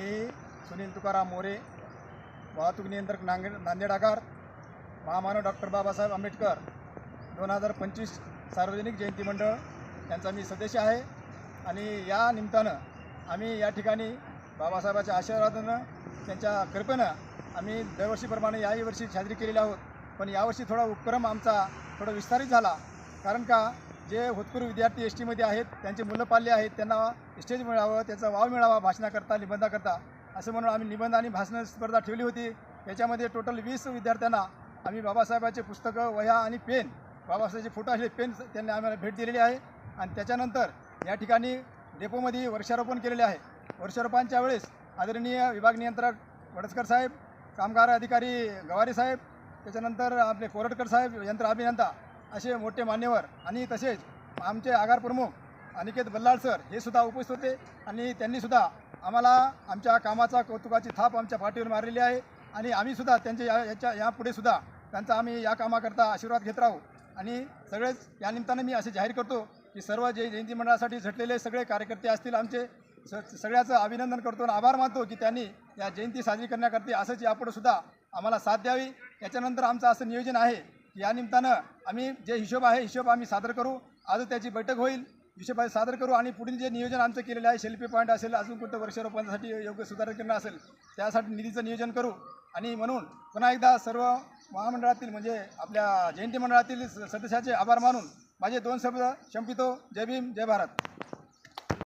मी सुनील तुकाराम मोरे, वाहतूक नियंत्रक नांदेड आगार, महामानव डॉक्टर बाबासाहेब आंबेडकर 2025 सार्वजनिक जयंती मंडळ यांचा मी सदस्य आहे। आणि या निमित्तानं आम्ही या ठिकाणी बाबासाहेबांच्या आशीर्वादानं त्यांच्या कृपेनं आम्ही दरवर्षीप्रमाणे याही वर्षी साजरी केलेली आहोत। पण यावर्षी थोडा उपक्रम आमचा थोडा विस्तारित झाला, कारण का जे होतकरू विद्यार्थी एस टीमध्ये आहेत, त्यांचे मुलं पाल्ले आहेत, त्यांना स्टेज मिळावं, त्याचा वाव मिळावा भाषणाकरता निबंधाकरता, असं म्हणून आम्ही निबंध आणि भाषण स्पर्धा ठेवली होती। त्याच्यामध्ये टोटल 20 विद्यार्थ्यांना आम्ही बाबासाहेबांचे पुस्तकं, वह्या आणि पेन, बाबासाहेबांचे फोटो असलेले पेन त्यांनी आम्हाला भेट दिलेली आहे। आणि त्याच्यानंतर या ठिकाणी डेपोमध्ये वृक्षारोपण केलेले आहे। वृक्षारोपणाच्या वेळेस आदरणीय विभाग नियंत्रक वडसकर साहेब, कामगार अधिकारी गवारी साहेब, त्याच्यानंतर आपले कोरटकर साहेब, यंत्र अभियंता असे मोठे मान्यवर आणि तसेच आमचे आगार प्रमुख अनिकेत बल्लाळ सर हे सुद्धा उपस्थित होते। आणि त्यांनीसुद्धा आम्हाला आमच्या कामाचा कौतुकाची थाप आमच्या पाठीवर मारलेली आहे। आणि आम्हीसुद्धा त्यांच्या यापुढे सुद्धा त्यांचा आम्ही या कामाकरता आशीर्वाद घेत राहू। आणि सगळेच या निमित्तानं मी असे जाहीर करतो की सर्व जे जयंती मंडळासाठी झटलेले सगळे कार्यकर्ते असतील आमचे, सगळ्याचं अभिनंदन करतो आणि आभार मानतो की त्यांनी या जयंती साजरी करण्याकरता असंच यापुढे सुद्धा आम्हाला साथ द्यावी। याच्यानंतर आमचं असं नियोजन आहे की या निमित्तानं आम्ही जे हिशोब आम्ही सादर करू। आज त्याची बैठक होईल, हिशोब सादर करू आणि पुढील जे नियोजन आमचं केलेलं आहे, सेल्फी पॉईंट असेल, अजून कोणतं वृक्षारोपणासाठी योग्य सुधारणा असेल, त्यासाठी निधीचं नियोजन करू। आणि म्हणून पुन्हा एकदा सर्व महामंडळातील म्हणजे आपल्या जयंती मंडळातील सदस्याचे आभार मानून माझे 2 शब्द संपितो। जय भीम, जय भारत।